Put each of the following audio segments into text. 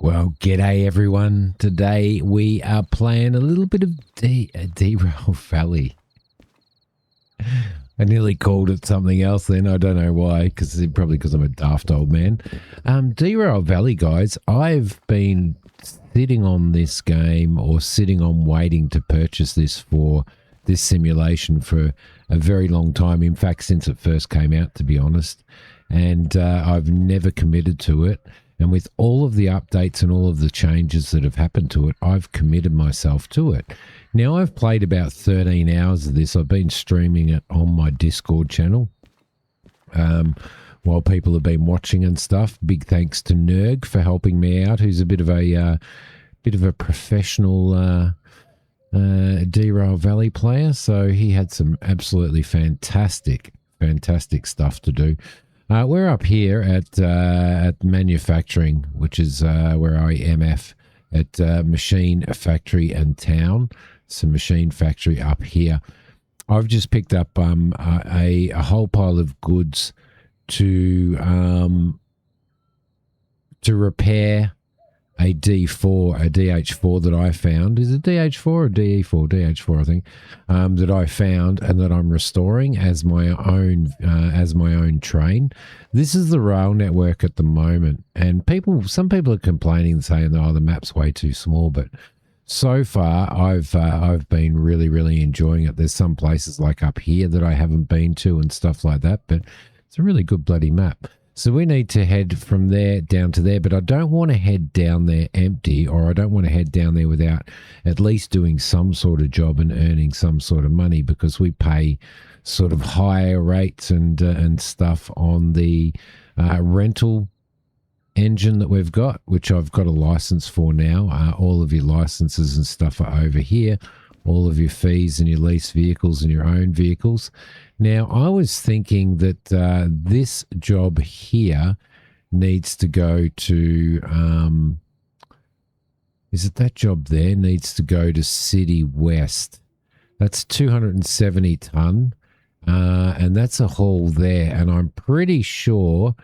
Well, g'day everyone. Today we are playing a little bit of Derail Valley. I nearly called it something else then. I don't know why, probably because I'm a daft old man. Derail Valley, guys, I've been sitting on this game or sitting on waiting to purchase this simulation for a very long time. In fact, since it first came out, to be honest. And I've never committed to it. And with all of the updates and all of the changes that have happened to it, I've committed myself to it. Now, I've played about 13 hours of this. I've been streaming it on my Discord channel while people have been watching and stuff. Big thanks to Nerg for helping me out, who's a bit of a professional Derail Valley player. So he had some absolutely fantastic stuff to do. We're up here at manufacturing, which is where I MF at machine factory and town. It's a machine factory up here. I've just picked up a whole pile of goods to repair a D4, a DH4 that I found. Is it DH4 or DE4? DH4, I think, that I found and that I'm restoring as my own train. This is the rail network at the moment, and some people are complaining, saying, "Oh, the map's way too small." But so far, I've been really enjoying it. There's some places like up here that I haven't been to and stuff like that, but it's a really good bloody map. So we need to head from there down to there, but I don't want to head down there empty, or I don't want to head down there without at least doing some sort of job and earning some sort of money, because we pay sort of higher rates and stuff on the rental engine that we've got, which I've got a license for now. All of your licenses and stuff are over here. All of your fees and your lease vehicles and your own vehicles. Now, I was thinking that this job here needs to go to, is it that job there? Needs to go to City West. That's 270 ton, and that's a haul there. And I'm pretty sure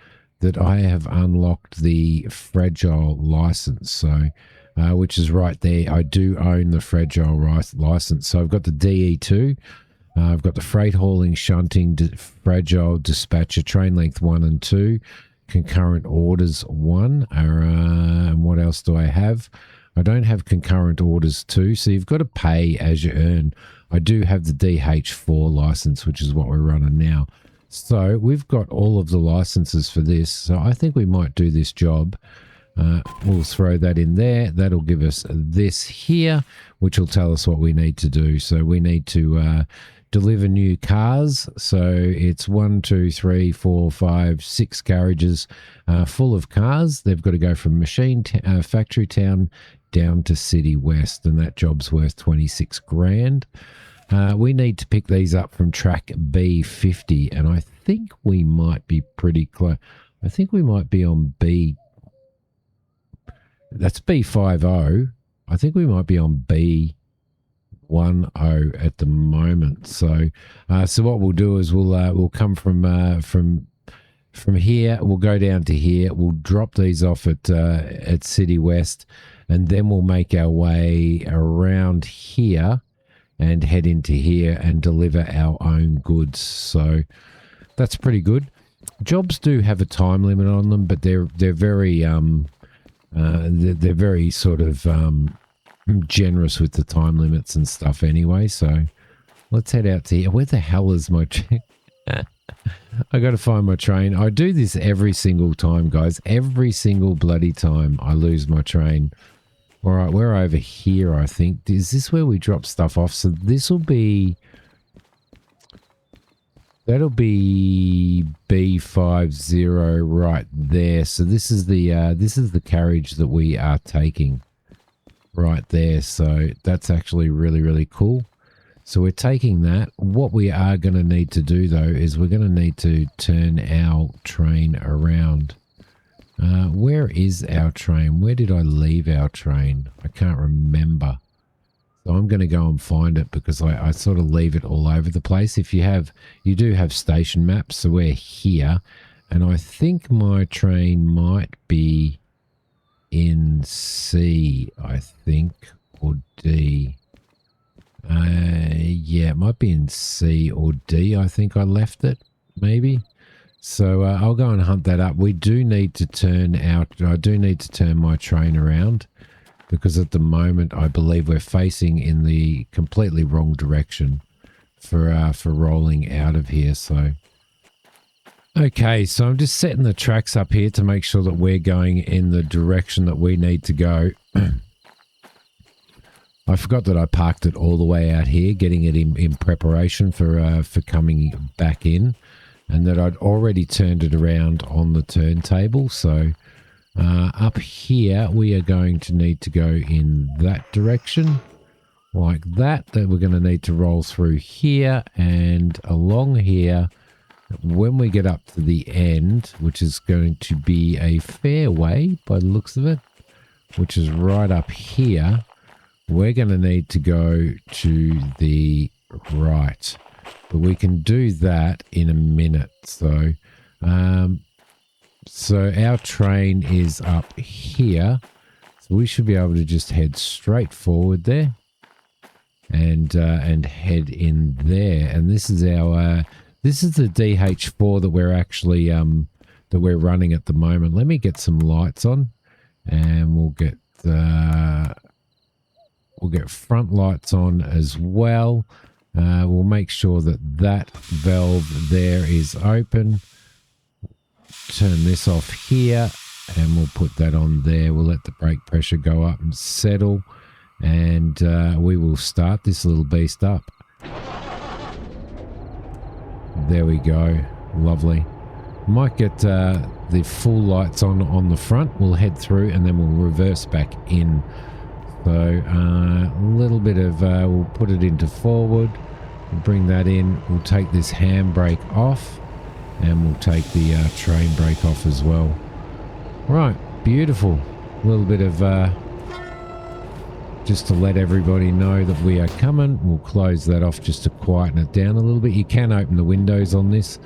that I have unlocked the fragile license, so which is right there. I do own the fragile license. So I've got the DE2. I've got the freight hauling, shunting, fragile dispatcher, train length 1 and 2, concurrent orders 1. And what else do I have? I don't have concurrent orders 2, so you've got to pay as you earn. I do have the DH4 license, which is what we're running now. So we've got all of the licenses for this. So I think we might do this job. We'll throw that in there. That'll give us this here, which will tell us what we need to do. So we need to deliver new cars. So it's 1, 2, 3, 4, 5, 6 garages full of cars. They've got to go from machine factory town down to City West, and that job's worth 26 grand. We need to pick these up from track B50, and I think we might be pretty close. I think we might be on B. That's B50. I think we might be on B10 at the moment. So what we'll do is we'll come from here. We'll go down to here. We'll drop these off at City West, and then we'll make our way around here and head into here and deliver our own goods. So that's pretty good. Jobs do have a time limit on them, but they're very they're very sort of generous with the time limits and stuff anyway. So let's head out to here. Where the hell is my train? I got to find my train. I do this every single time, guys. Every single bloody time I lose my train. All right, we're over here, I think. Is this where we drop stuff off? So this will be... That'll be B50 right there. So this is the carriage that we are taking right there. So that's actually really cool. So we're taking that. What we are going to need to do though is we're going to need to turn our train around. Where is our train? Where did I leave our train? I can't remember. So I'm going to go and find it, because I sort of leave it all over the place. You do have station maps, so we're here, and I think my train might be in in C, I think, or D. Yeah, it might be in C or D. I think I left it, maybe. So I'll go and hunt that up. We do need to turn out. I do need to turn my train around because at the moment I believe we're facing in the completely wrong direction for rolling out of here. So. Okay, so I'm just setting the tracks up here to make sure that we're going in the direction that we need to go. I forgot that I parked it all the way out here, getting it in preparation for coming back in, and that I'd already turned it around on the turntable. So up here, we are going to need to go in that direction, like that. That we're going to need to roll through here and along here. When we get up to the end, which is going to be a fairway by the looks of it, which is right up here, we're going to need to go to the right. But we can do that in a minute. So, so our train is up here. So we should be able to just head straight forward there and head in there. And this is our... this is the DH4 that we're actually that we're running at the moment. Let me get some lights on, and we'll get front lights on as well. We'll make sure that that valve there is open. Turn this off here, and we'll put that on there. We'll let the brake pressure go up and settle, and we will start this little beast up. There we go. Lovely. Might get the full lights on the front. We'll head through and then we'll reverse back in. So a little bit of, we'll put it into forward. We'll bring that in. We'll take this handbrake off and we'll take the train brake off as well. Right. Beautiful. A little bit of, just to let everybody know that we are coming. We'll close that off just to quieten it down a little bit. You can open the windows on this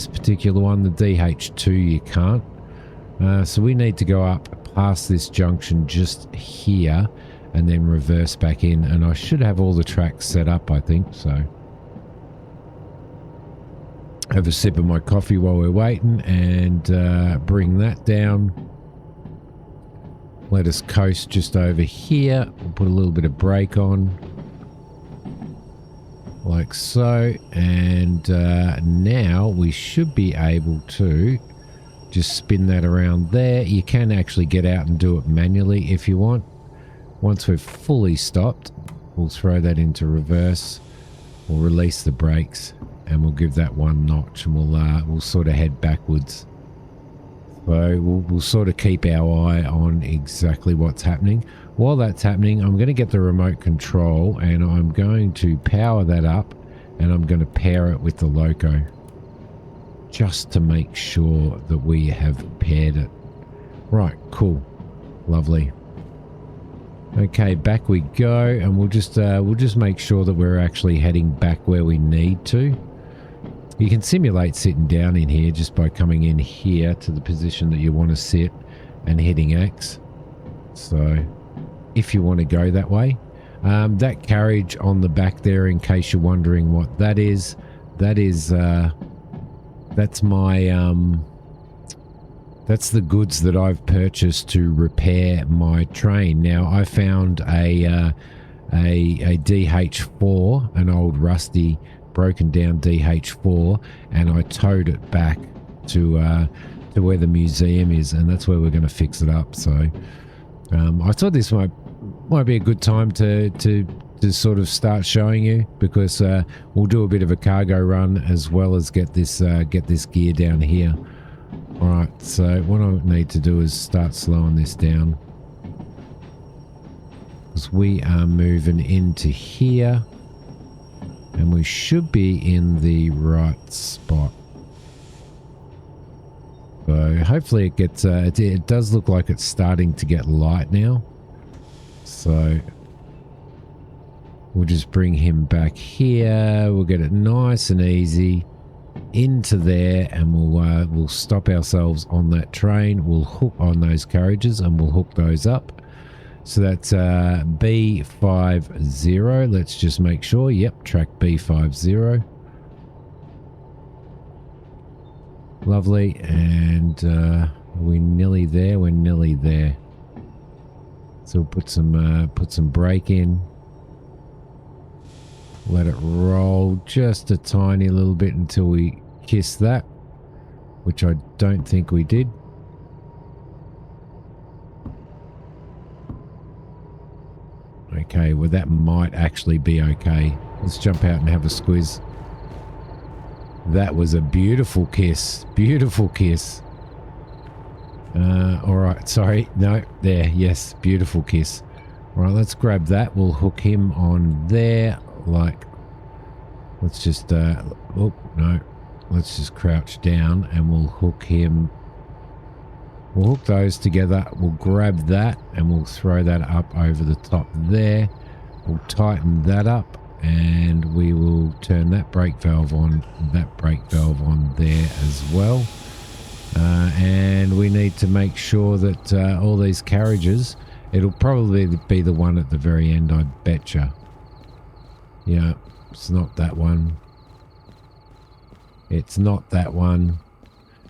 particular one. The DH2 you can't. So we need to go up past this junction just here and then reverse back in. And I should have all the tracks set up, I think. So have a sip of my coffee while we're waiting and bring that down. Let us coast just over here. We'll put a little bit of brake on. Like so. And now we should be able to just spin that around there. You can actually get out and do it manually if you want. Once we've fully stopped, we'll throw that into reverse. We'll release the brakes and we'll give that one notch and we'll sort of head backwards. So we'll sort of keep our eye on exactly what's happening. While that's happening, I'm going to get the remote control and I'm going to power that up and I'm going to pair it with the loco just to make sure that we have paired it. Right, cool. Lovely. Okay, back we go and we'll just make sure that we're actually heading back where we need to. You can simulate sitting down in here just by coming in here to the position that you want to sit and hitting X. So if you want to go that way. That carriage on the back there, in case you're wondering what that is that's my that's the goods that I've purchased to repair my train. Now I found a DH4, an old rusty broken down DH4, and I towed it back to where the museum is, and that's where we're going to fix it up. So I thought this might be a good time to sort of start showing you, because we'll do a bit of a cargo run as well as get this gear down here. All right, so what I need to do is start slowing this down, because we are moving into here and we should be in the right spot. So hopefully it gets it does look like it's starting to get light now, so we'll just bring him back here. We'll get it nice and easy into there, and we'll stop ourselves on that train. We'll hook on those carriages and we'll hook those up. So that's B50. Let's just make sure. Yep, track B50. Lovely. And are we nearly there? We're nearly there. So we'll put some brake in. Let it roll just a tiny little bit until we kiss that, which I don't think we did. Okay, well that might actually be okay. Let's jump out and have a squiz. That was a beautiful kiss. Beautiful kiss. All right, sorry. No, there. Yes, beautiful kiss. All right, let's grab that. We'll hook him on there. Like, let's just, oh, no. Let's just crouch down and we'll hook him. We'll hook those together. We'll grab that and we'll throw that up over the top there. We'll tighten that up and we will turn that brake valve on, there as well. And we need to make sure that all these carriages, it'll probably be the one at the very end, I betcha. Yeah, it's not that one. It's not that one.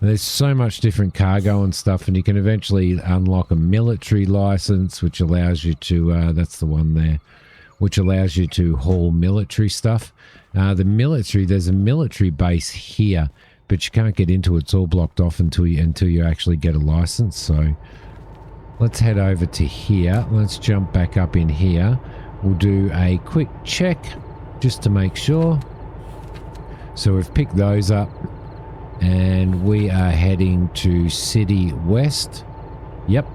There's so much different cargo and stuff, and you can eventually unlock a military license, which allows you to, that's the one there, which allows you to haul military stuff. There's a military base here, but you can't get into it. It's all blocked off until you actually get a license. So let's head over to here. Let's jump back up in here. We'll do a quick check just to make sure. So we've picked those up. And we are heading to City West. Yep.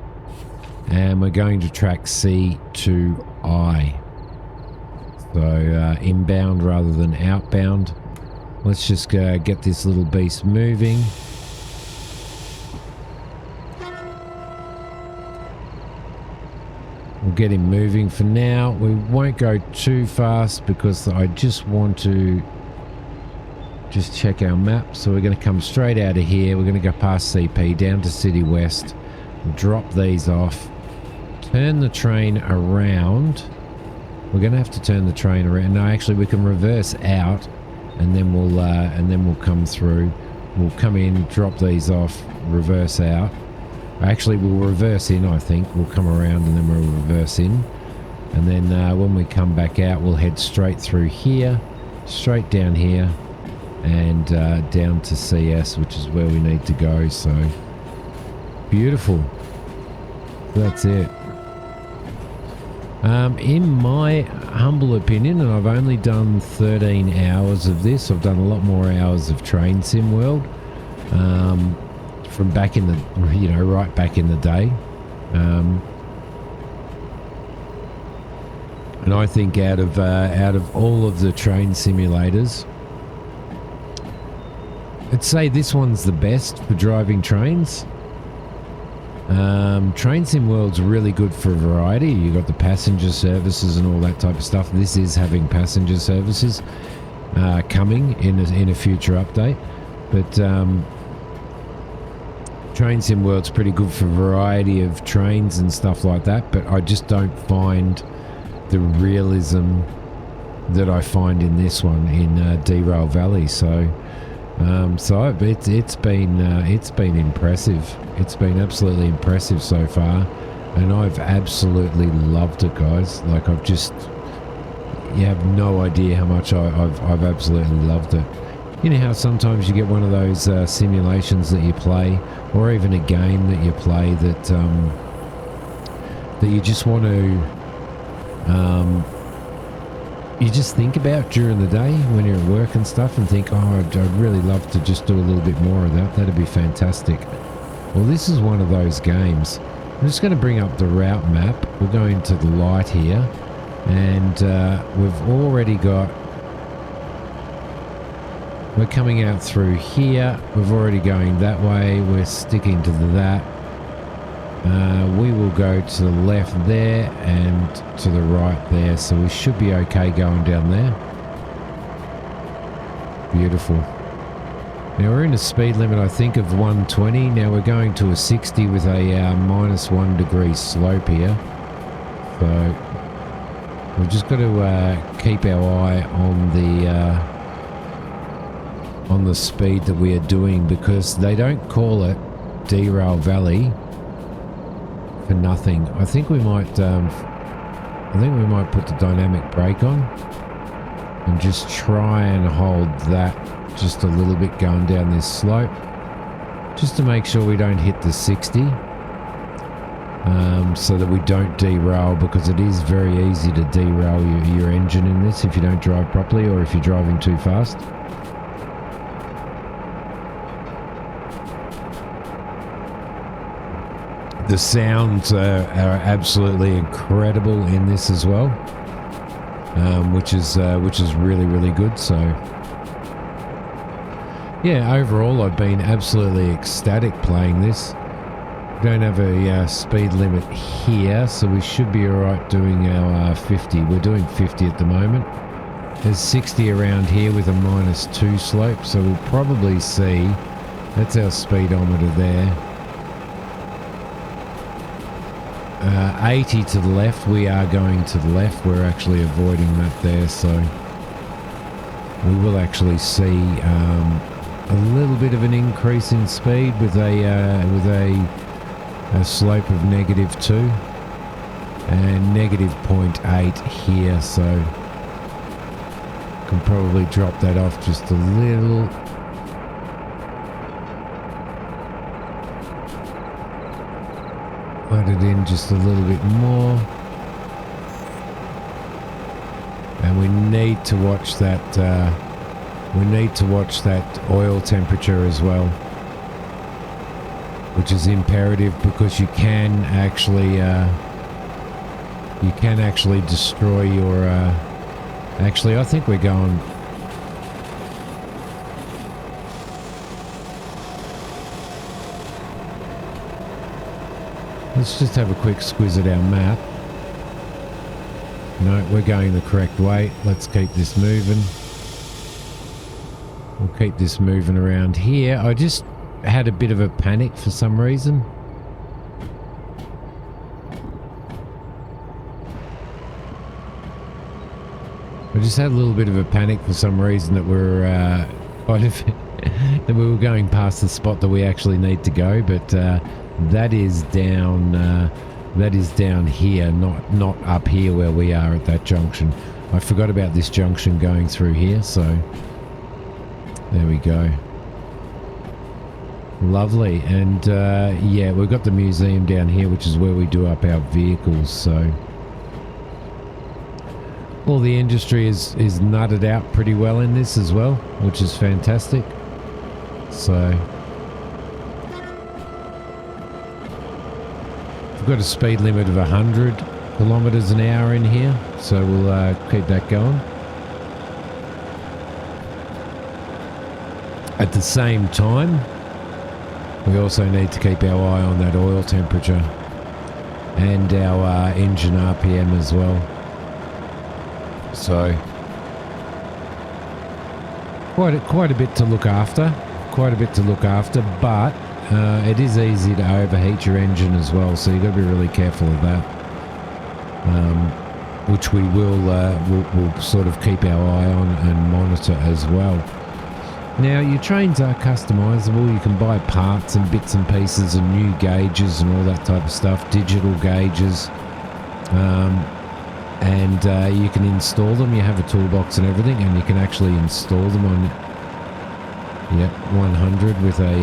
And we're going to track C to I. So inbound rather than outbound. Let's just get this little beast moving. We'll get him moving for now. We won't go too fast because I just want to just check our map. So we're going to come straight out of here. We're going to go past CP down to City West, drop these off, turn the train around. We're going to have to turn the train around. No, actually we can reverse out and then we'll come through. We'll come in, drop these off, reverse out. Actually we'll reverse in, I think. We'll come around and then we'll reverse in. And then when we come back out, we'll head straight through here, straight down here, and down to CS, which is where we need to go. So beautiful. That's it. In my humble opinion, and I've only done 13 hours of this, I've done a lot more hours of Train Sim World from back in the, right back in the day. And I think out of all of the train simulators, I'd say this one's the best for driving trains. Train Sim World's really good for variety. You've got the passenger services and all that type of stuff. This is having passenger services coming in a future update. But Train Sim World's pretty good for variety of trains and stuff like that. But I just don't find the realism that I find in this one in Derail Valley. So it's been impressive. It's been absolutely impressive so far, and I've absolutely loved it, guys. Like you have no idea how much I've absolutely loved it. You know how sometimes you get one of those simulations that you play, or even a game that you play that you just want to you just think about during the day when you're at work and stuff, and think, oh, I'd really love to just do a little bit more of that. That'd be fantastic. Well, this is one of those games. I'm just going to bring up the route map. We're going to the light here, and we've already got, we're coming out through here. We're already going that way. We're sticking to that. We will go to the left there and to the right there, so we should be okay going down there. Beautiful. Now we're in a speed limit, I think, of 120. Now we're going to a 60 with a -1 degree slope here. So we've just got to keep our eye on the speed that we are doing, because they don't call it Derail Valley for nothing. I think we might put the dynamic brake on and just try and hold that just a little bit going down this slope, just to make sure we don't hit the 60, so that we don't derail, because it is very easy to derail your engine in this if you don't drive properly or if you're driving too fast. The sounds are absolutely incredible in this as well, which is really, really good. So yeah, overall I've been absolutely ecstatic playing this. We don't have a speed limit here, so we should be alright doing our 50. We're doing 50 at the moment. There's 60 around here with a -2 slope, so we'll probably see, that's our speedometer there. 80 to the left, we are going to the left. We're actually avoiding that there, so we will actually see a little bit of an increase in speed with a slope of -2 and -0.8 here, so can probably drop that off just a little. Let it in just a little bit more, and we need to watch that. We need to watch that oil temperature as well, which is imperative, because you can actually destroy your. Actually, I think we're going. Let's just have a quick squiz at our map. No, we're going the correct way. Let's keep this moving. We'll keep this moving around here. I just had a bit of a panic for some reason. I just had a little bit of a panic for some reason that we're kind of that we were going past the spot that we actually need to go, but that is down here, not up here where we are at that junction. I forgot about this junction going through here, so there we go. Lovely. And yeah, we've got the museum down here, which is where we do up our vehicles, so all the industry is nutted out pretty well in this as well, which is fantastic. So we've got a speed limit of 100 kilometers an hour in here, so we'll keep that going. At the same time, we also need to keep our eye on that oil temperature and our engine RPM as well. So quite a bit to look after, but it is easy to overheat your engine as well, so you've got to be really careful of that, which we will sort of keep our eye on and monitor as well. Now, your trains are customizable. You can buy parts and bits and pieces and new gauges and all that type of stuff, digital gauges, and you can install them. You have a toolbox and everything, and you can actually install them on 100 with a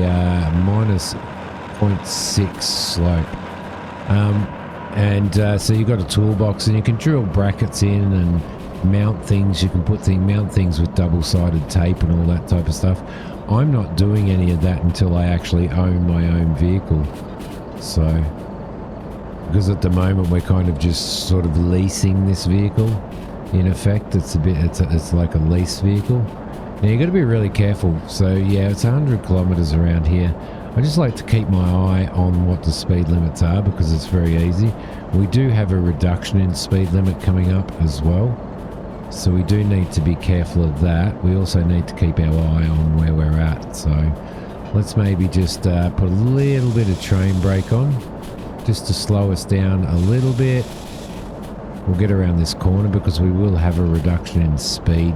-0.6 slope. So you've got a toolbox, and you can drill brackets in and mount things. You can mount things with double-sided tape and all that type of stuff. I'm not doing any of that until I actually own my own vehicle. So, because at the moment we're kind of just sort of leasing this vehicle. In effect, it's like a lease vehicle. Now you've got to be really careful. So yeah, it's 100 kilometers around here. I just like to keep my eye on what the speed limits are, because it's very easy. We do have a reduction in speed limit coming up as well. So we do need to be careful of that. We also need to keep our eye on where we're at. So let's maybe just put a little bit of train brake on, just to slow us down a little bit. We'll get around this corner because we will have a reduction in speed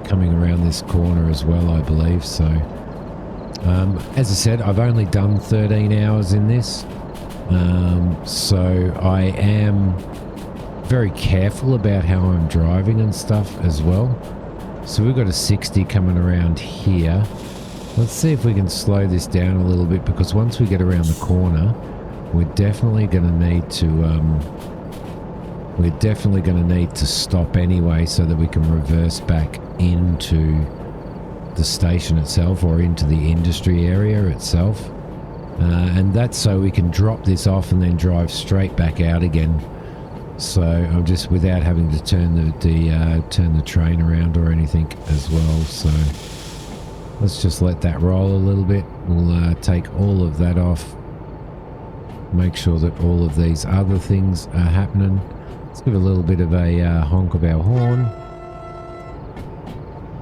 coming around this corner as well, I believe. So as I said, I've only done 13 hours in this. So I am very careful about how I'm driving and stuff as well. So we've got a 60 coming around here. Let's see if we can slow this down a little bit, because once we get around the corner, we're definitely going to need to stop anyway, so that we can reverse back into the station itself, or into the industry area itself. And that's so we can drop this off and then drive straight back out again. So I'm just, without having to turn the train around or anything as well. So let's just let that roll a little bit. We'll take all of that off. Make sure that all of these other things are happening. Let's give a little bit of a honk of our horn.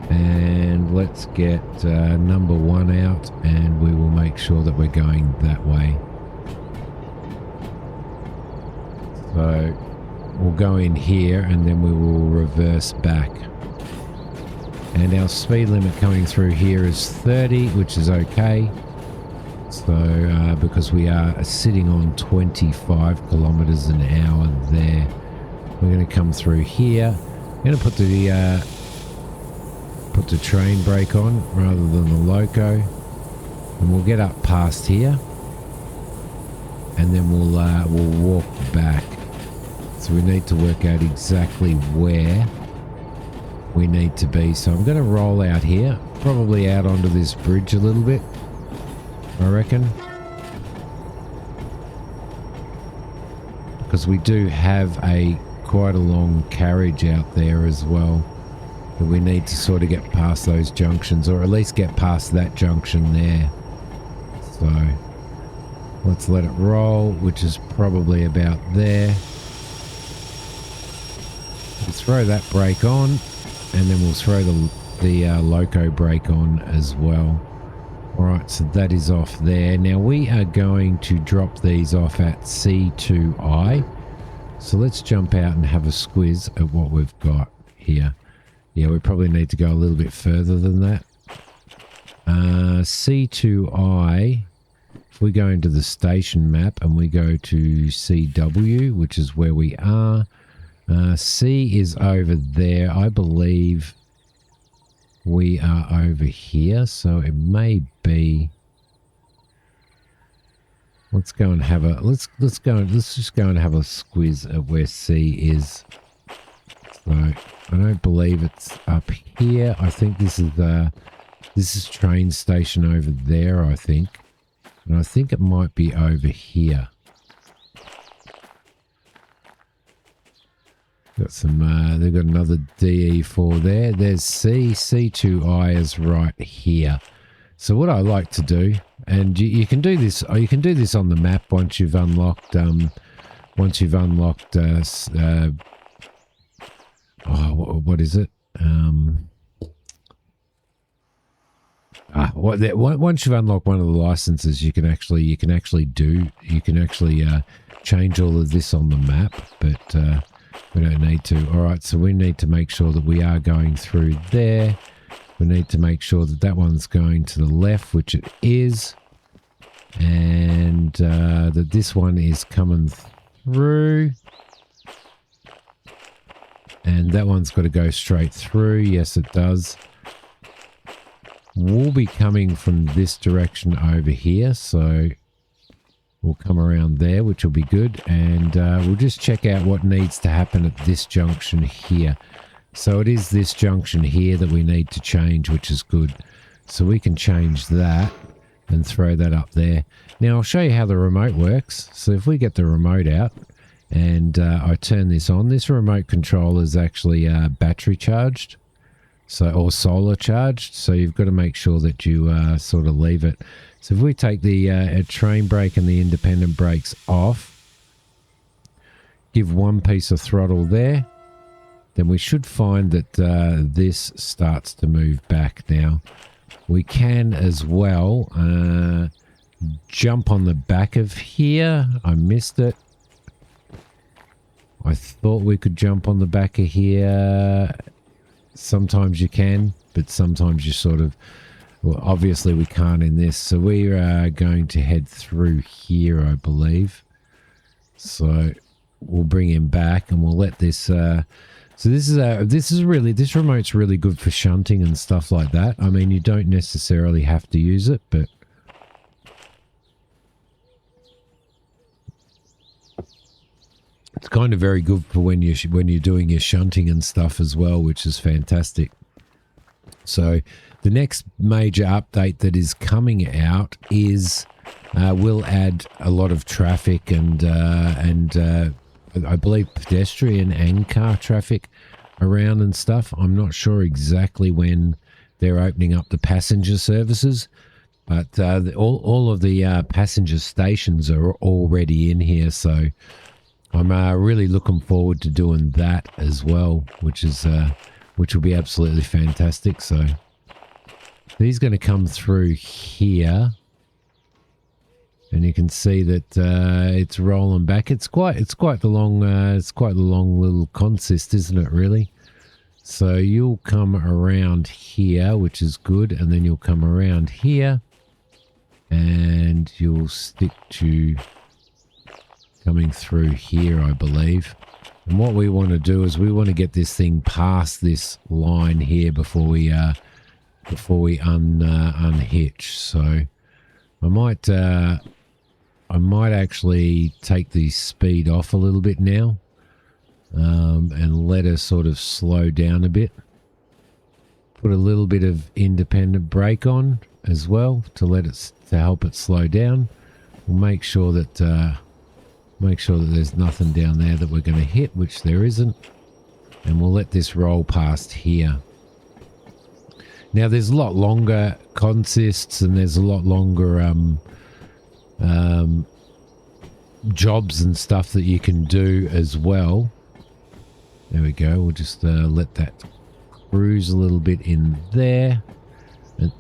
And let's get number 1 out, and we will make sure that we're going that way. So we'll go in here and then we will reverse back. And our speed limit coming through here is 30, which is okay. So because we are sitting on 25 kilometers an hour there, we're going to come through here. I'm going to put the train brake on rather than the loco, and we'll get up past here, and then we'll walk back. So we need to work out exactly where we need to be. So I'm going to roll out here, probably out onto this bridge a little bit, I reckon, because we do have quite a long carriage out there as well, that we need to sort of get past those junctions, or at least get past that junction there. So let's let it roll, which is probably about there. We'll throw that brake on, and then we'll throw the loco brake on as well. Alright, so that is off there. Now we are going to drop these off at C2I. So let's jump out and have a squiz at what we've got here. Yeah, we probably need to go a little bit further than that. C2I, if we go into the station map and we go to CW, which is where we are, C is over there. I believe we are over here, so it may be. Let's go and have a let's just go and have a squiz at where C is. So I don't believe it's up here. I think this is train station over there, I think. And I think it might be over here. Got some they've got another DE4 there. There's C2I is right here. So what I like to do, and you can do this, or you can do this on the map once you've unlocked what is it? Once you've unlocked one of the licenses, you can actually change all of this on the map, but we don't need to. All right, so we need to make sure that we are going through there. We need to make sure that that one's going to the left, which it is, and that this one is coming through, and that one's got to go straight through. Yes, it does. We'll be coming from this direction over here, so we'll come around there, which will be good, and we'll just check out what needs to happen at this junction here. So it is this junction here that we need to change, which is good. So we can change that and throw that up there. Now I'll show you how the remote works. So if we get the remote out and I turn this on, this remote control is actually battery charged, or solar charged. So you've got to make sure that you sort of leave it. So if we take the train brake and the independent brakes off, give one piece of throttle there, then we should find that this starts to move back now. We can as well jump on the back of here. I missed it. I thought we could jump on the back of here. Sometimes you can, but sometimes you sort of... Well, obviously we can't in this. So we are going to head through here, I believe. So we'll bring him back and we'll let this... so this remote's really good for shunting and stuff like that. I mean, you don't necessarily have to use it, but... It's kind of very good for when you're doing your shunting and stuff as well, which is fantastic. So the next major update that is coming out is will add a lot of traffic and I believe pedestrian and car traffic around and stuff. I'm not sure exactly when they're opening up the passenger services, but all of the passenger stations are already in here, so I'm really looking forward to doing that as well, which will be absolutely fantastic. So he's going to come through here, and you can see that it's rolling back. It's quite the long little consist, isn't it? Really. So you'll come around here, which is good, and then you'll come around here, and you'll stick to coming through here, I believe. And what we want to do is we want to get this thing past this line here before we unhitch. So I might actually take the speed off a little bit now, and let her sort of slow down a bit. Put a little bit of independent brake on as well to help it slow down. We'll make sure that there's nothing down there that we're going to hit, which there isn't, and we'll let this roll past here. Now there's a lot longer consists, and there's a lot longer jobs and stuff that you can do as well. There we go. We'll just let that cruise a little bit in there. And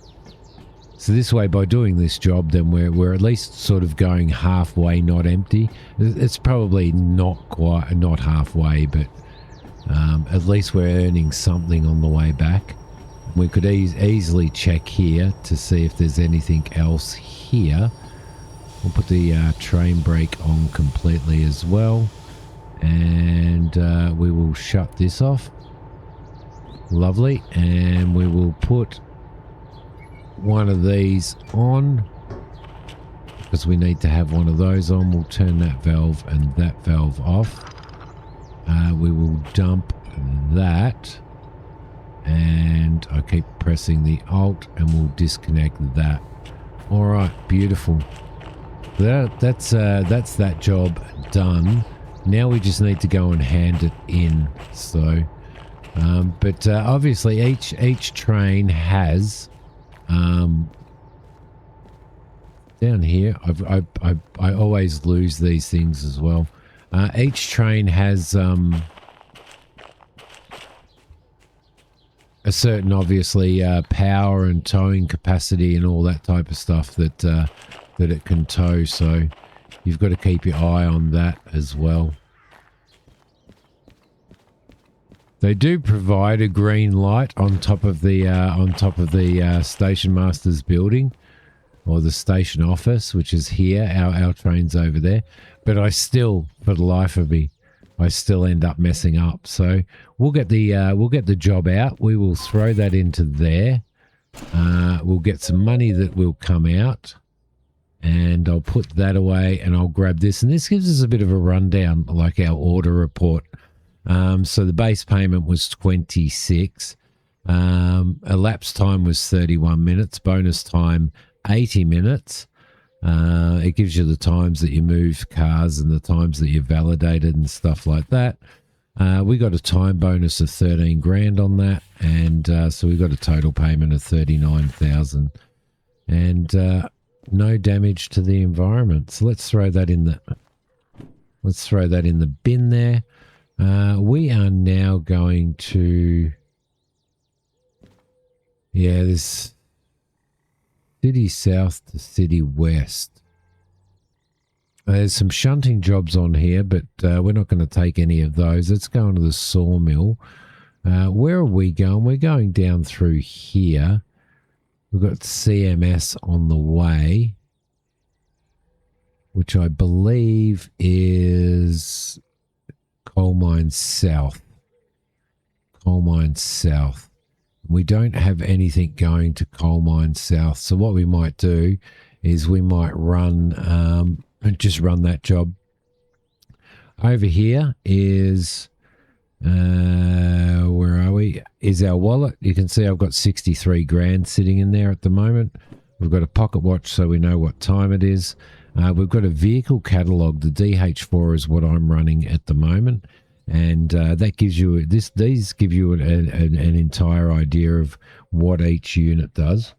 so this way, by doing this job, then we're at least sort of going halfway, not empty. It's probably not halfway, but at least we're earning something on the way back. We could easily check here to see if there's anything else here. We'll put the train brake on completely as well, and we will shut this off. Lovely. And we will put one of these on because we need to have one of those on. We'll turn that valve and that valve off. We will dump that, and I keep pressing the Alt, and we'll disconnect that. All right, beautiful. That's that job done. Now we just need to go and hand it in. So, but obviously each train has down here. I always lose these things as well. Each train has a certain, obviously, power and towing capacity and all that type of stuff that it can tow. So you've got to keep your eye on that as well. They do provide a green light on top of the station master's building, or the station office, which is here. Our train's over there, but I still, for the life of me, I still end up messing up. So we'll get the job out. We will throw that into there. We'll get some money that will come out, and I'll put that away, and I'll grab this. And this gives us a bit of a rundown, like our order report. So the base payment was 26. Elapsed time was 31 minutes. Bonus time 80 minutes. It gives you the times that you moved cars and the times that you validated and stuff like that. We got a time bonus of 13 grand on that, and so we got a total payment of 39,000, and no damage to the environment. So let's throw that in the bin there. We are now going to, yeah, this city south to city west. There's some shunting jobs on here, but we're not going to take any of those. Let's go into the sawmill. Where are we going? We're going down through here. We've got CMS on the way, which I believe is Coal Mine South. Coal Mine South. We don't have anything going to Coal Mine South. So what we might do is we might run, just run that job. Over here is, where are we? Is our wallet. You can see I've got 63 grand sitting in there at the moment. We've got a pocket watch so we know what time it is. We've got a vehicle catalog. The DH4 is what I'm running at the moment, and that gives you these give you an entire idea of what each unit does.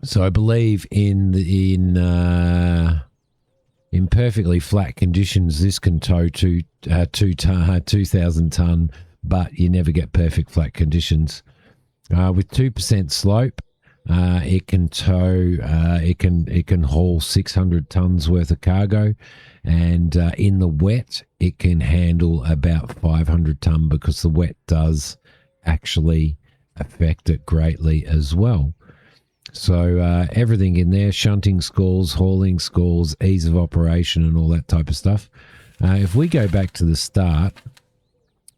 So I believe in perfectly flat conditions, this can tow 2,000 ton, but you never get perfect flat conditions. With 2% slope, it can tow, it can haul 600 tons worth of cargo, and in the wet, it can handle about 500 ton because the wet does actually affect it greatly as well. So everything in there, shunting scores, hauling scores, ease of operation and all that type of stuff. If we go back to the start,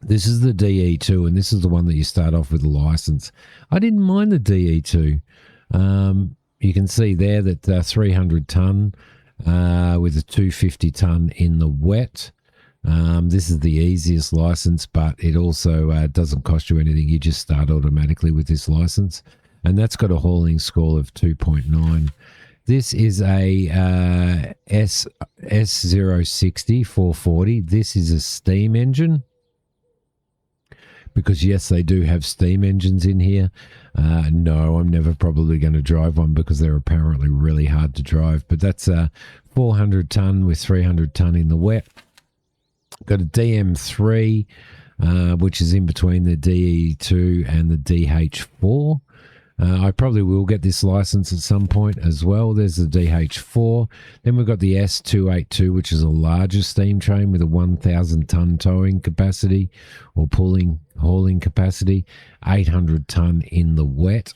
this is the DE2, and this is the one that you start off with a license. I didn't mind the DE2. You can see there that 300 ton with a 250 ton in the wet. This is the easiest license, but it also doesn't cost you anything. You just start automatically with this license. And that's got a hauling score of 2.9. This is a S060 440. This is a steam engine. Because, yes, they do have steam engines in here. No, I'm never probably going to drive one because they're apparently really hard to drive. But that's a 400 ton with 300 ton in the wet. Got a DM3, which is in between the DE2 and the DH4. I probably will get this license at some point as well. There's the DH4. Then we've got the S282, which is a larger steam train with a 1,000 ton towing capacity or hauling capacity, 800 ton in the wet.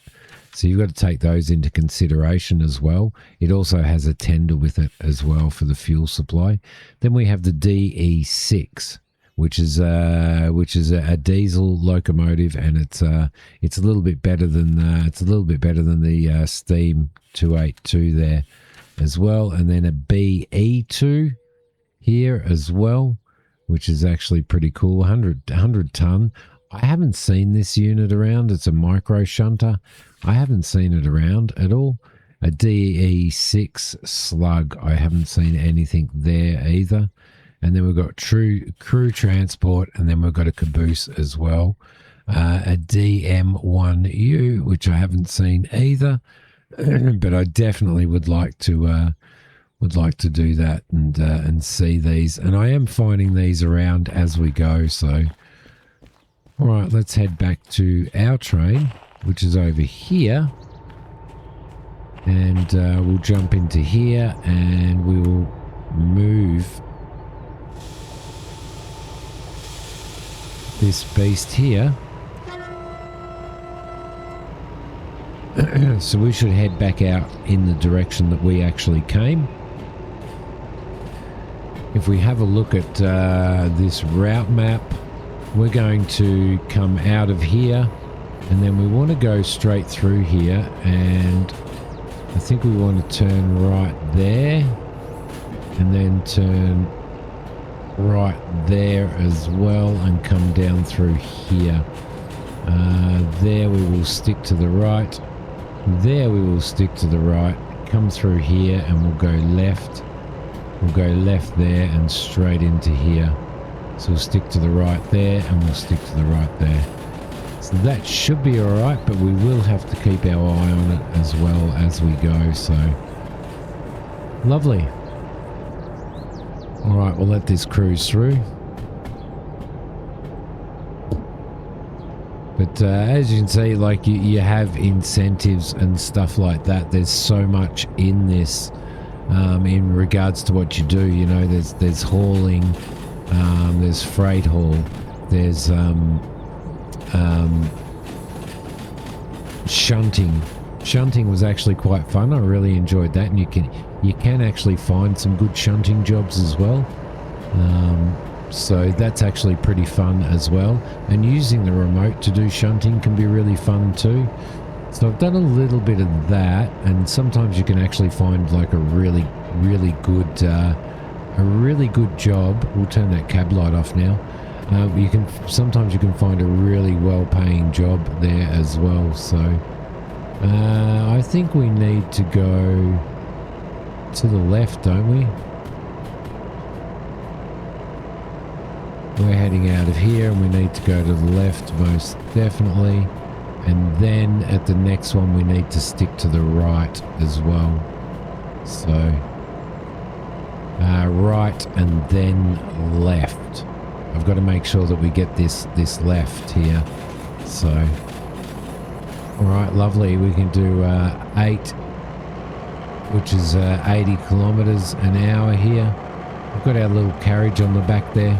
So you've got to take those into consideration as well. It also has a tender with it as well for the fuel supply. Then we have the DE6. Which is a diesel locomotive, and it's a little bit better than the steam 282 there as well, and then a BE2 here as well, which is actually pretty cool. 100 ton. I haven't seen this unit around. It's a micro shunter. I haven't seen it around at all. A DE6 slug. I haven't seen anything there either. And then we've got crew transport, and then we've got a caboose as well. A DM1U, which I haven't seen either, but I definitely would like to do that and see these. And I am finding these around as we go. So, all right, let's head back to our train, which is over here, and we'll jump into here, and we will move this beast here. So we should head back out in the direction that we actually came. If we have a look at this route map, we're going to come out of here, and then we want to go straight through here, and I think we want to turn right there and then turn right there as well and come down through here. There we will stick to the right. There we will stick to the right. Come through here and we'll go left. We'll go left there and straight into here. So we'll stick to the right there and we'll stick to the right there. So that should be alright, but we will have to keep our eye on it as well as we go. So lovely. All right, we'll let this cruise through. But as you can see, like you have incentives and stuff like that. There's so much in this in regards to what you do. You know, there's hauling, there's freight haul, there's shunting. Shunting was actually quite fun. I really enjoyed that, and you can actually find some good shunting jobs as well. So that's actually pretty fun as well. And using the remote to do shunting can be really fun too. So I've done a little bit of that, and sometimes you can actually find like a really good job. We'll turn that cab light off now. Sometimes you can find a really well-paying job there as well. So I think we need to go to the left, don't we? We're heading out of here and we need to go to the left most definitely. And then at the next one we need to stick to the right as well. So right and then left. I've got to make sure that we get this left here. So alright, lovely. We can do 8, which is 80 kilometers an hour here. We've got our little carriage on the back there.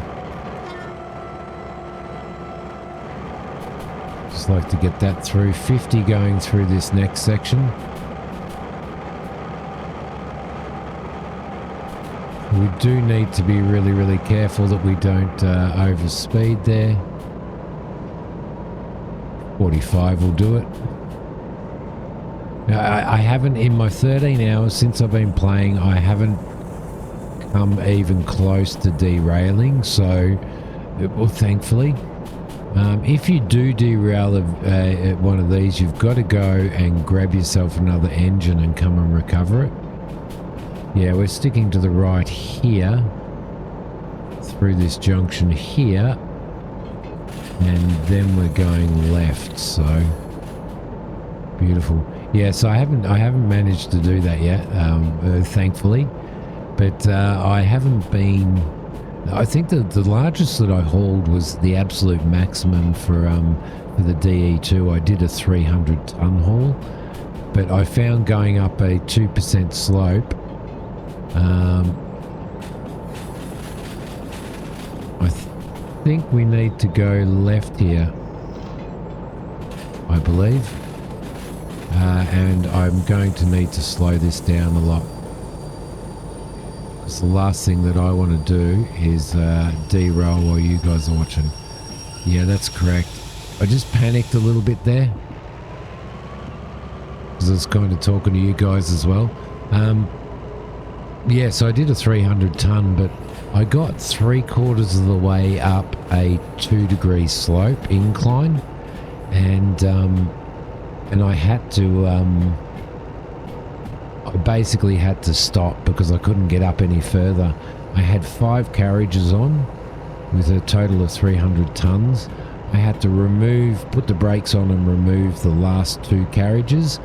Just like to get that through. 50 going through this next section. We do need to be really careful that we don't overspeed there. 45 will do it. Now, I haven't, in my 13 hours since I've been playing, I haven't come even close to derailing, so, well, thankfully. If you do derail one of these, you've got to go and grab yourself another engine and come and recover it. Yeah, we're sticking to the right here, through this junction here, and then we're going left. So beautiful. Yeah, so I haven't managed to do that yet, thankfully, but I haven't been. I think the largest that I hauled was the absolute maximum for the DE2. I did a 300 ton haul, but I found going up a 2% slope. I think we need to go left here, I believe, and I'm going to need to slow this down a lot. The last thing that I want to do is derail while you guys are watching. Yeah, that's correct. I just panicked a little bit there because I was kind of talking to you guys as well. Yeah, so I did a 300 ton, but I got 3/4 of the way up a 2-degree slope incline, and I had to. I basically had to stop because I couldn't get up any further. I had 5 carriages on with a total of 300 tons. I had to put the brakes on and remove the last 2 carriages,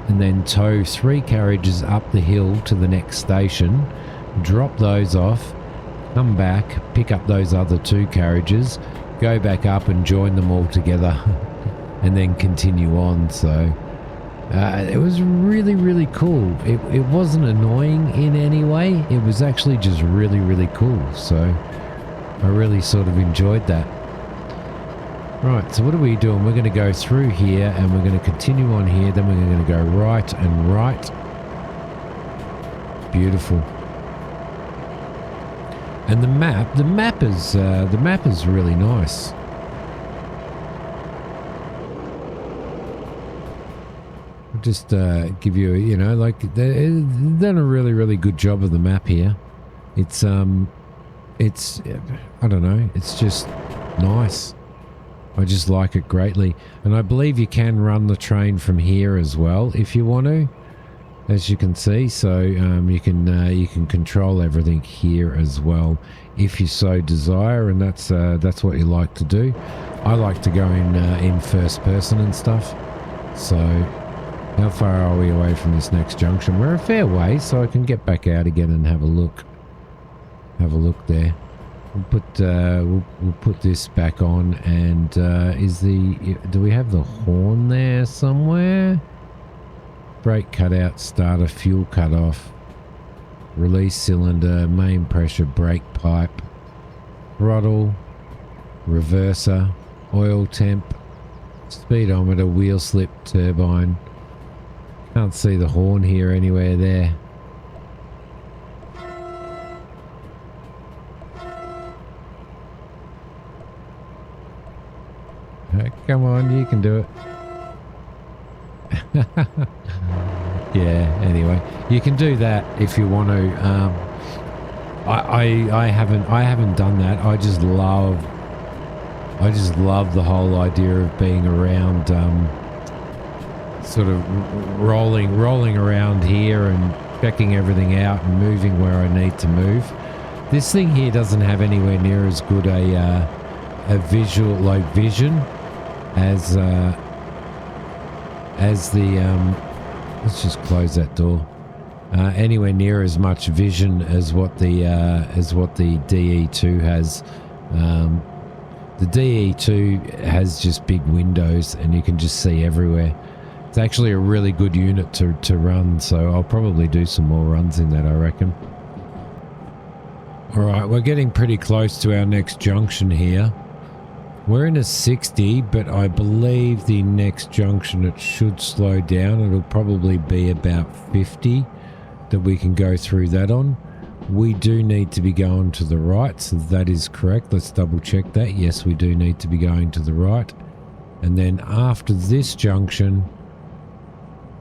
and then tow 3 carriages up the hill to the next station, drop those off, come back, pick up those other 2 carriages, go back up and join them all together and then continue on. So it was really cool. It wasn't annoying in any way. It was actually just really cool. So I really sort of enjoyed that. Right, so what are we doing? We're going to go through here and we're going to continue on here. Then we're going to go right and right. Beautiful. And the map is really nice. Just give you, you know, like they've done a really good job of the map here. It's I don't know, it's just nice. I just like it greatly, and I believe you can run the train from here as well if you want to, as you can see. So you can control everything here as well if you so desire, and that's what you like to do. I like to go in first person and stuff. So how far are we away from this next junction? We're a fair way, so I can get back out again and have a look. have a look there. We'll put this back on, and do we have the horn there somewhere? Brake cutout, starter, fuel cutoff, release cylinder, main pressure, brake pipe, throttle, reverser, oil temp, speedometer, wheel slip, turbine. Can't see the horn here anywhere there. Come on, you can do it. Yeah, anyway, you can do that if you want to. I haven't done that. I just love the whole idea of being around, sort of rolling around here and checking everything out and moving where I need to move. This thing here doesn't have anywhere near as good a visual, like vision, as the let's just close that door. Anywhere near as much vision as what the DE2 has. The DE2 has just big windows and you can just see everywhere. It's actually a really good unit to run, so I'll probably do some more runs in that, I reckon. Alright, we're getting pretty close to our next junction here. We're in a 60, but I believe the next junction it should slow down. It'll probably be about 50 that we can go through that on. We do need to be going to the right, so that is correct. Let's double check that. Yes, we do need to be going to the right. And then after this junction,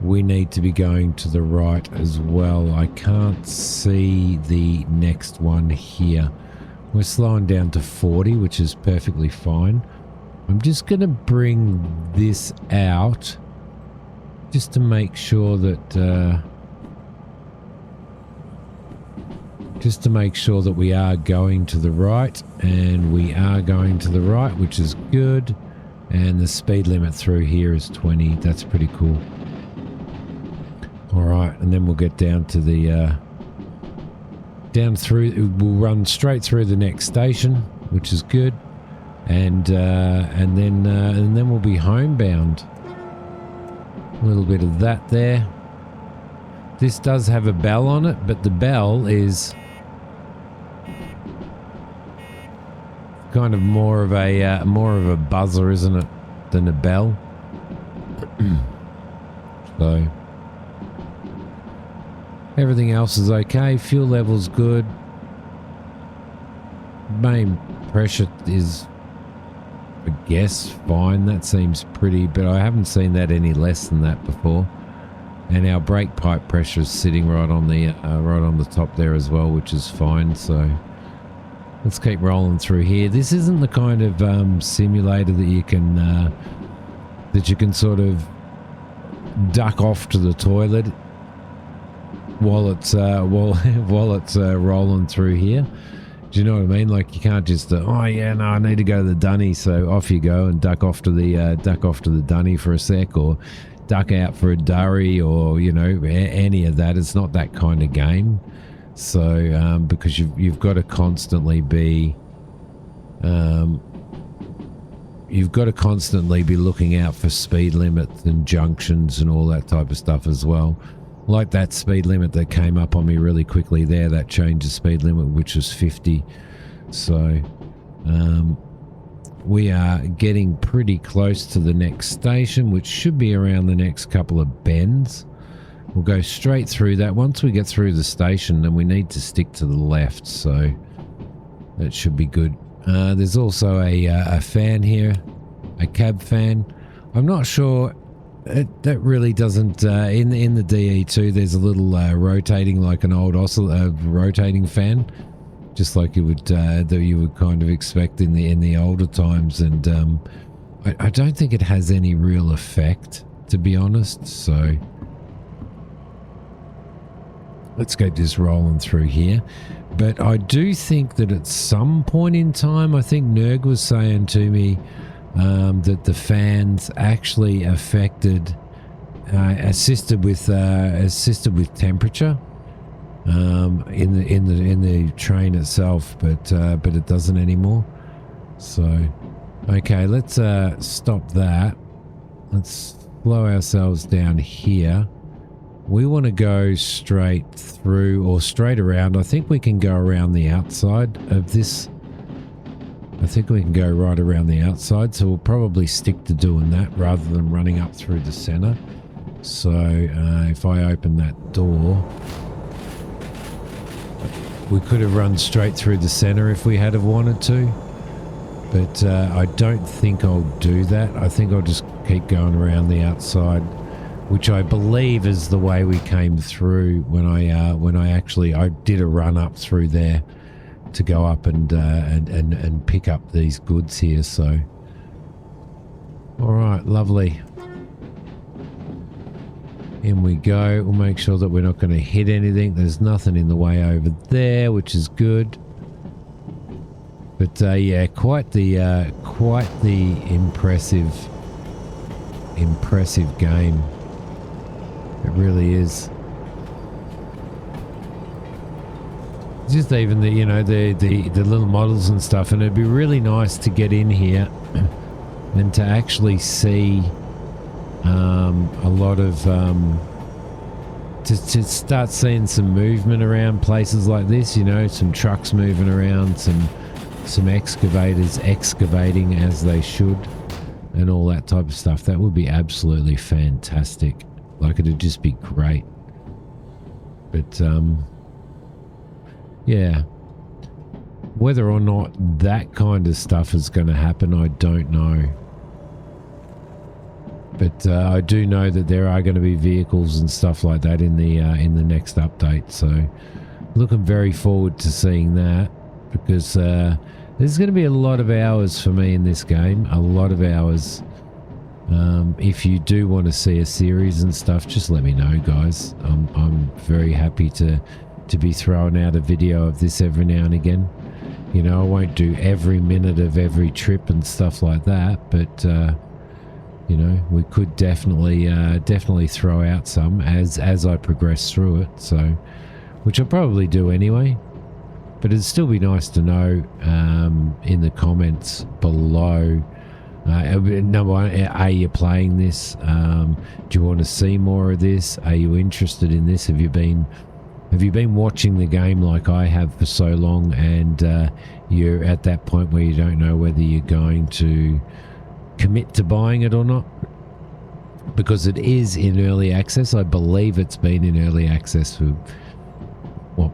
we need to be going to the right as well. I can't see the next one here. We're slowing down to 40, which is perfectly fine. I'm just going to bring this out just to make sure that we are going to the right, and we are going to the right, which is good. And the speed limit through here is 20. That's pretty cool. All right, and then we'll get down to the we'll run straight through the next station, which is good, and then we'll be homebound. A little bit of that there. This does have a bell on it, but the bell is kind of more of a buzzer, isn't it, than a bell? So everything else is okay. Fuel level's good. Main pressure is, I guess, fine. That seems pretty, but I haven't seen that any less than that before. And our brake pipe pressure is sitting right on the top there as well, which is fine. So let's keep rolling through here. This isn't the kind of simulator that you can sort of duck off to the toilet while it's rolling through here. Do you know what I mean? Like, you can't just oh yeah, no, I need to go to the dunny, so off you go and duck off to the dunny for a sec, or duck out for a durry, or any of that. It's not that kind of game. So because you've got to constantly be looking out for speed limits and junctions and all that type of stuff as well. Like that speed limit that came up on me really quickly there, that changed the speed limit, which was 50. So we are getting pretty close to the next station, which should be around the next couple of bends. We'll go straight through that. Once we get through the station, then we need to stick to the left, so that should be good. There's also a fan here, a cab fan. I'm not sure. That really doesn't. In the DE2, there's a little rotating, like an old rotating fan, just like you would kind of expect in the older times. And I don't think it has any real effect, to be honest. So let's get this rolling through here. But I do think that at some point in time, I think Nerg was saying to me that the fans actually assisted with temperature. in the train itself, but it doesn't anymore. So, okay, let's stop that. Let's slow ourselves down here. We want to go straight through or straight around. I think we can go around the outside of this. I think we can go right around the outside, so we'll probably stick to doing that rather than running up through the center. So if I open that door, we could have run straight through the center if we had have wanted to, but I don't think I'll do that. I think I'll just keep going around the outside, which I believe is the way we came through when I did a run up through there to go up and pick up these goods here. So, all right, lovely. In we go. We'll make sure that we're not going to hit anything. There's nothing in the way over there, which is good. But yeah, quite the impressive game. It really is. Just even the the little models and stuff, and it'd be really nice to get in here and to actually see a lot of to start seeing some movement around places like this. Some trucks moving around, some excavators excavating as they should, and all that type of stuff. That would be absolutely fantastic. Like, it'd just be great. But yeah, whether or not that kind of stuff is going to happen, I don't know. But I do know that there are going to be vehicles and stuff like that in the next update. So looking very forward to seeing that, because there's going to be a lot of hours for me in this game. A lot of hours. If you do want to see a series and stuff, just let me know, guys. I'm very happy to be throwing out a video of this every now and again. I won't do every minute of every trip and stuff like that, but we could definitely throw out some as I progress through it. So, which I'll probably do anyway. But it'd still be nice to know in the comments below. Number one, are you playing this? Do you want to see more of this? Are you interested in this? Have you been watching the game like I have for so long, and you're at that point where you don't know whether you're going to commit to buying it or not? Because it is in early access. I believe it's been in early access for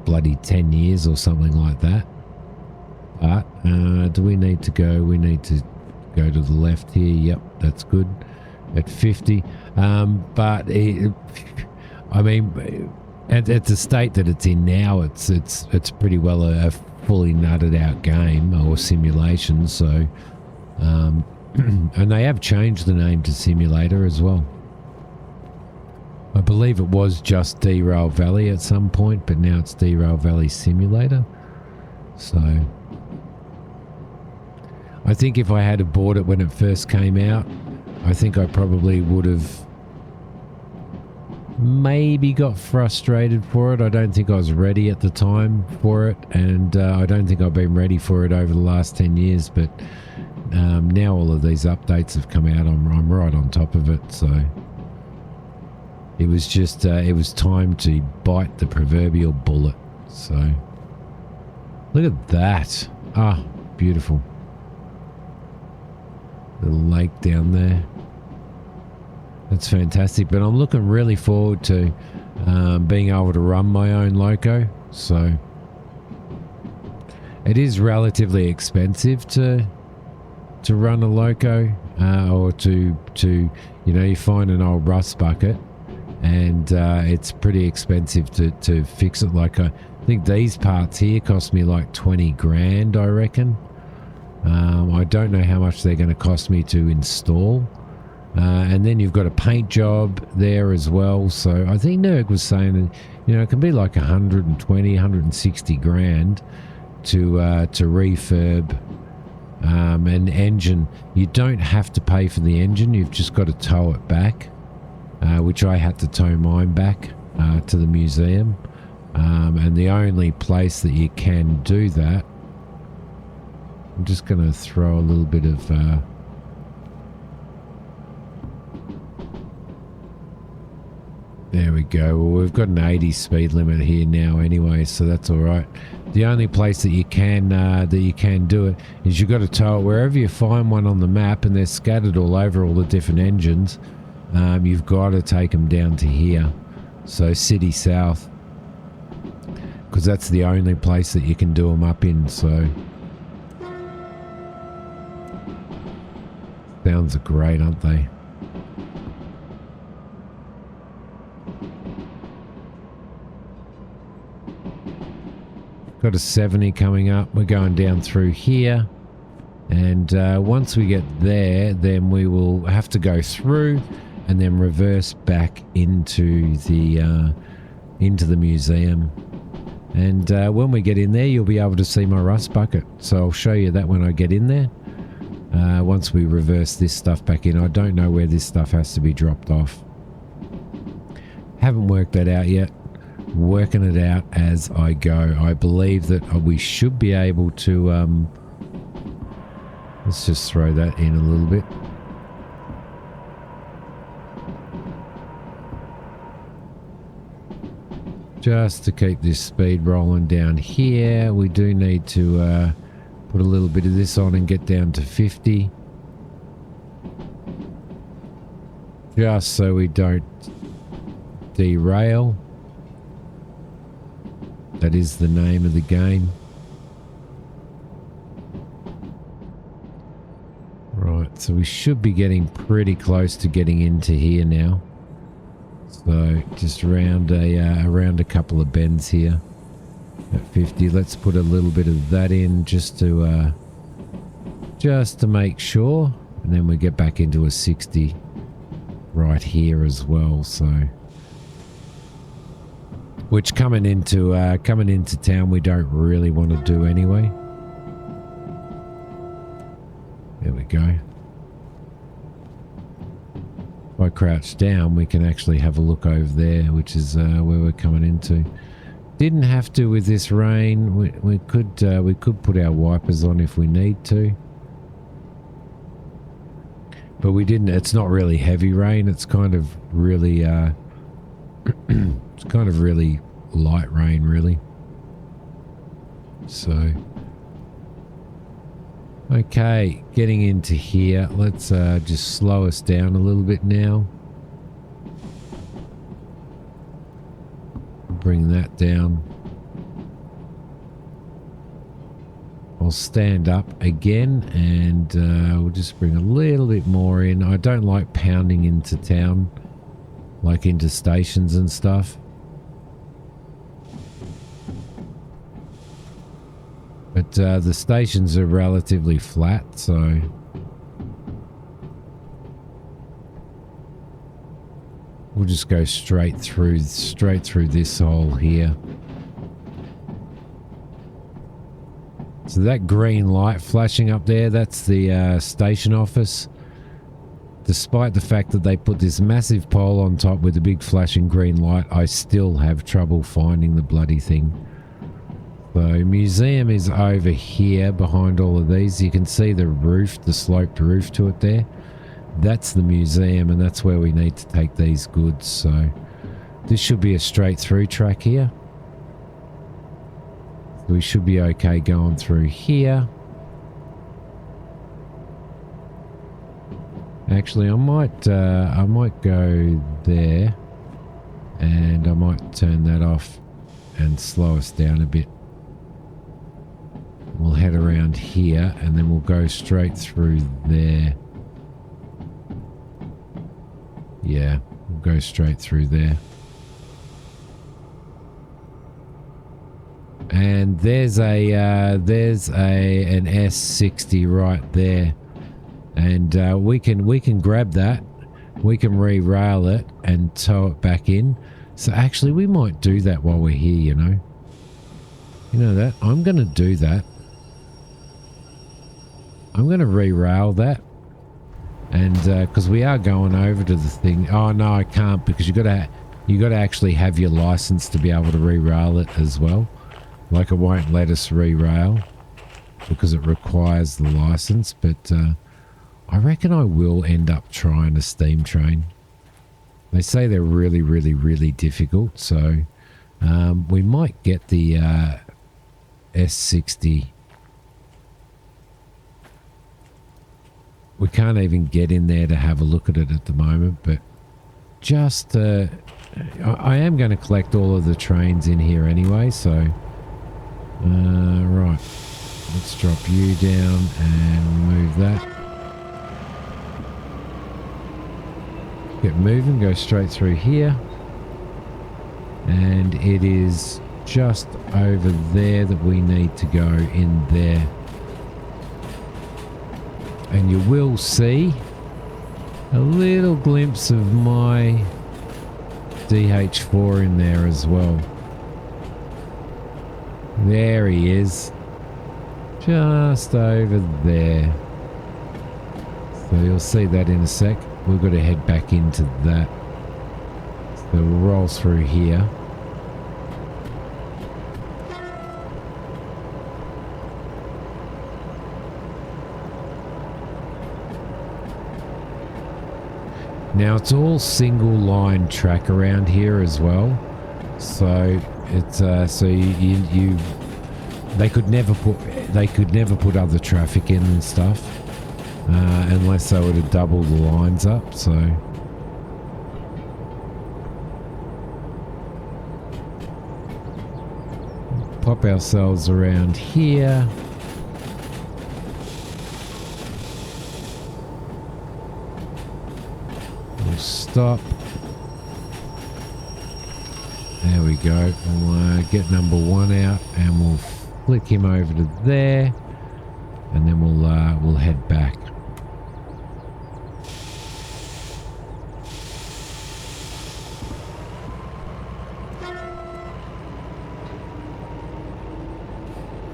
bloody 10 years or something like that. But do we need to go? We need to go to the left here. Yep, that's good. At 50. But I mean, at the state that it's in now, it's pretty well a fully nutted out game or simulation. So, and they have changed the name to Simulator as well. I believe it was just Derail Valley at some point, but now it's Derail Valley Simulator. So I think if I had bought it when it first came out, I think I probably would have maybe got frustrated for it. I don't think I was ready at the time for it, and I don't think I've been ready for it over the last 10 years, but now all of these updates have come out. I'm right on top of it, so it was just it was time to bite the proverbial bullet. So look at that. Beautiful little lake down there. That's fantastic. But I'm looking really forward to being able to run my own loco. So it is relatively expensive to run a loco, or to you find an old rust bucket, and it's pretty expensive to fix it. Like, I think these parts here cost me like 20 grand, I reckon. I don't know how much they're going to cost me to install. And then you've got a paint job there as well. So I think Nerg was saying that, it can be like 120, 160 grand to refurb an engine. You don't have to pay for the engine. You've just got to tow it back, which I had to tow mine back to the museum. And the only place that you can do that, I'm just going to throw a little bit of there we go. Well, we've got an 80 speed limit here now anyway, so that's all right. The only place that you can do it is you've got to tow it wherever you find one on the map, and they're scattered all over all the different engines. You've got to take them down to here, so City South, because that's the only place that you can do them up in. So sounds great, aren't they? Got a 70 coming up. We're going down through here, and once we get there, then we will have to go through and then reverse back into the museum. And when we get in there, you'll be able to see my rust bucket, so I'll show you that when I get in there. Once we reverse this stuff back in, I don't know where this stuff has to be dropped off. Haven't worked that out yet. Working it out as I go. I believe that we should be able to let's just throw that in a little bit. Just to keep this speed rolling down here, we do need to put a little bit of this on and get down to 50, just so we don't derail. That is the name of the game. Right, so we should be getting pretty close to getting into here now. So just around a couple of bends here at 50. Let's put a little bit of that in just to make sure, and then we get back into a 60 right here as well. So, which coming into town we don't really want to do anyway. There we go. If I crouch down, we can actually have a look over there, which is where we're coming into. Didn't have to with this rain. We could put our wipers on if we need to, but we didn't. It's not really heavy rain. It's kind of really it's kind of really light rain, really. So, okay, getting into here. Let's just slow us down a little bit now. Bring that down. I'll stand up again, and we'll just bring a little bit more in. I don't like pounding into town, like into stations and stuff. But the stations are relatively flat, so we'll just go straight through this hole here. So that green light flashing up there, that's the station office. Despite the fact that they put this massive pole on top with a big flashing green light, I still have trouble finding the bloody thing. So museum is over here behind all of these. You can see the roof, the sloped roof to it there. That's the museum, and that's where we need to take these goods. So this should be a straight through track here. We should be okay going through here. Actually, I might go there, and I might turn that off and slow us down a bit. We'll head around here, and then we'll go straight through there. Yeah, we'll go straight through there. And there's an S60 right there, and we can grab that. We can re-rail it and tow it back in. So actually, we might do that while we're here. You know that I'm going to do that. I'm going to re-rail that, and because we are going over to the thing. Oh no, I can't, because you got to You got to actually have your license to be able to re-rail it as well. Like, it won't let us re-rail because it requires the license, but I reckon I will end up trying a steam train. They say they're really, really, really difficult, so we might get the S60. We can't even get in there to have a look at it at the moment, but just I am going to collect all of the trains in here anyway, so right, let's drop you down and move that. Get moving, go straight through here, and it is just over there that we need to go, in there. And you will see a little glimpse of my DH4 in there as well. There he is, just over there. So you'll see that in a sec. We've got to head back into that. So we'll roll through here. Now it's all single line track around here as well, so it's so you they could never put other traffic in and stuff unless they were to double the lines up. So pop ourselves around here. Stop. There we go. We'll get number 1 out and we'll flick him over to there, and then we'll head back.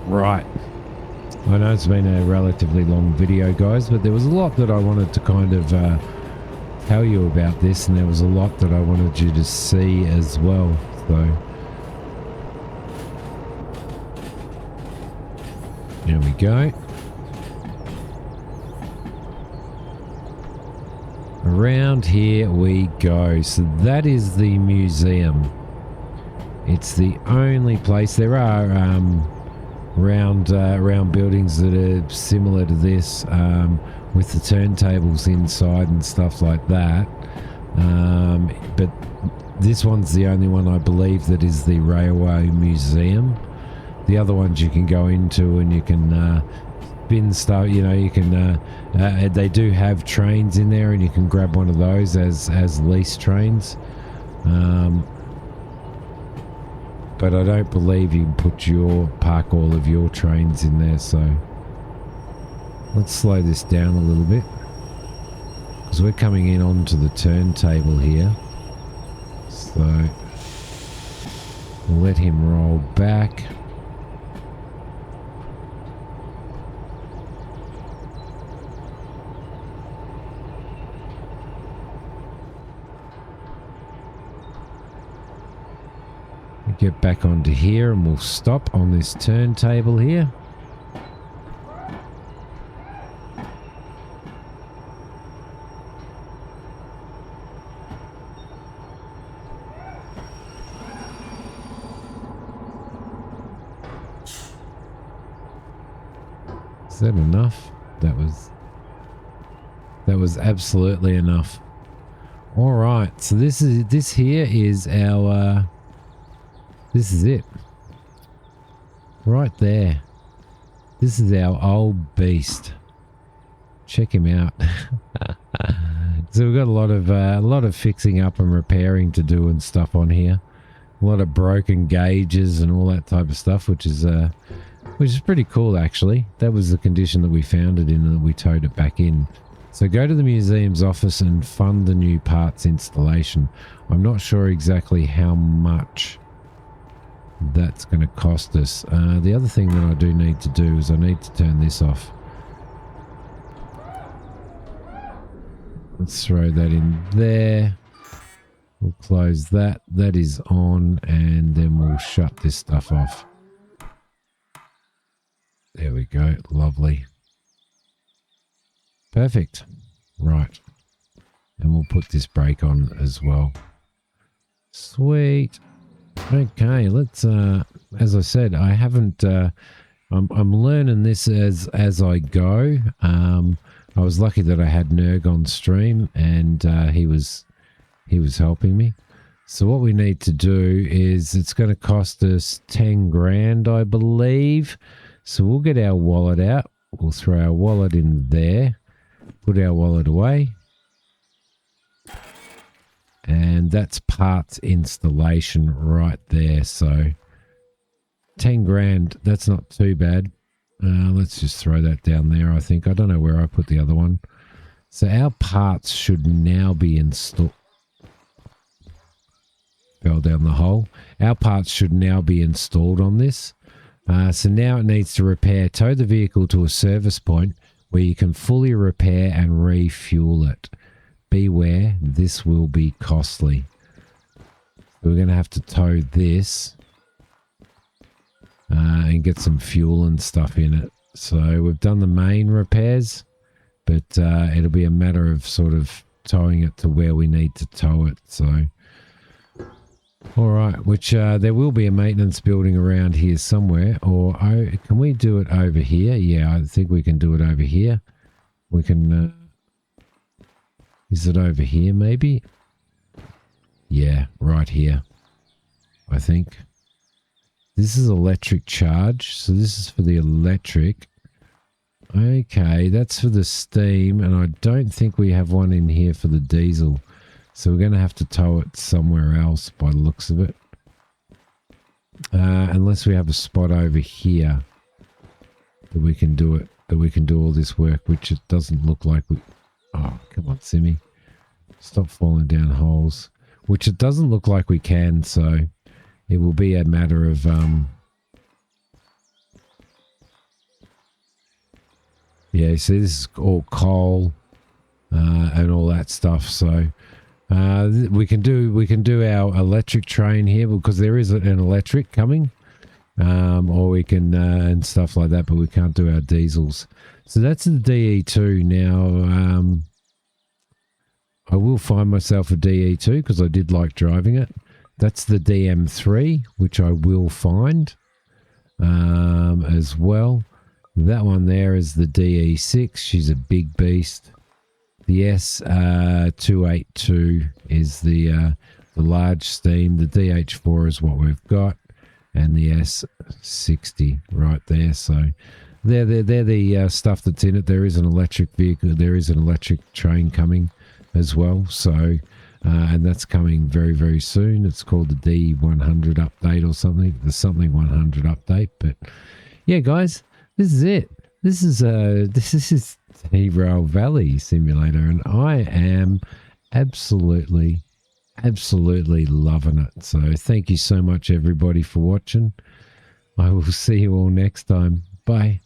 Right. I know it's been a relatively long video, guys, but there was a lot that I wanted to kind of tell you about this, and there was a lot that I wanted you to see as well. So here we go. Around here we go. So that is the museum. It's the only place. There are round buildings that are similar to this, with the turntables inside and stuff like that, but this one's the only one I believe that is the railway museum. The other ones you can go into and you can spin stuff, you know, you can they do have trains in there and you can grab one of those as lease trains, but I don't believe you can park all of your trains in there. So let's slow this down a little bit, because we're coming in onto the turntable here. So we'll let him roll back. We'll get back onto here and we'll stop on this turntable here. Is that enough? That was absolutely enough. All right, so this here is our this is it right there. This is our old beast. Check him out. So we've got a lot of fixing up and repairing to do and stuff on here. A lot of broken gauges and all that type of stuff, which is pretty cool, actually. That was the condition that we found it in, and that we towed it back in. So go to the museum's office and fund the new parts installation. I'm not sure exactly how much that's going to cost us. The other thing that I do need to do is I need to turn this off. Let's throw that in there. We'll close that. That is on, and then we'll shut this stuff off. There we go. Lovely. Perfect. Right. And we'll put this brake on as well. Sweet. Okay, let's as I said, I haven't I'm learning this as I go. I was lucky that I had Nerg on stream, and he was helping me. So what we need to do is, it's going to cost us 10 grand, I believe. So we'll get our wallet out. We'll throw our wallet in there. Put our wallet away. And that's parts installation right there. So 10 grand, that's not too bad. Let's just throw that down there, I think. I don't know where I put the other one. So our parts should now be installed. Fell down the hole. Our parts should now be installed on this. So now it needs to repair. Tow the vehicle to a service point where you can fully repair and refuel it. Beware, this will be costly. We're going to have to tow this and get some fuel and stuff in it. So we've done the main repairs, but it'll be a matter of sort of towing it to where we need to tow it. So, all right, which there will be a maintenance building around here somewhere. Or can we do it over here? Yeah, I think we can do it over here. We can... is it over here maybe? Yeah, right here, I think. This is electric charge, so this is for the electric. Okay, that's for the steam, and I don't think we have one in here for the diesel. So we're going to have to tow it somewhere else by the looks of it. Unless we have a spot over here that we can do it, that we can do all this work, which it doesn't look like we... Oh, come on, Simmy. Stop falling down holes. Which it doesn't look like we can, so it will be a matter of... yeah, see, this is all coal and all that stuff, so... we can do our electric train here because there is an electric coming, or we can and stuff like that, but we can't do our diesels. So that's the DE2 now. I will find myself a DE2 because I did like driving it. That's the DM3, which I will find as well. That one there is the DE6. She's a big beast. The S282 is the large steam. The DH4 is what we've got, and the S60 right there. So they're the stuff that's in it. There is an electric vehicle. There is an electric train coming as well. So and that's coming very, very soon. It's called the D100 update or something. The something 100 update. But yeah, guys, this is it. This is Derail Valley Simulator, and I am absolutely loving it. So thank you so much, everybody, for watching. I will see you all next time. Bye.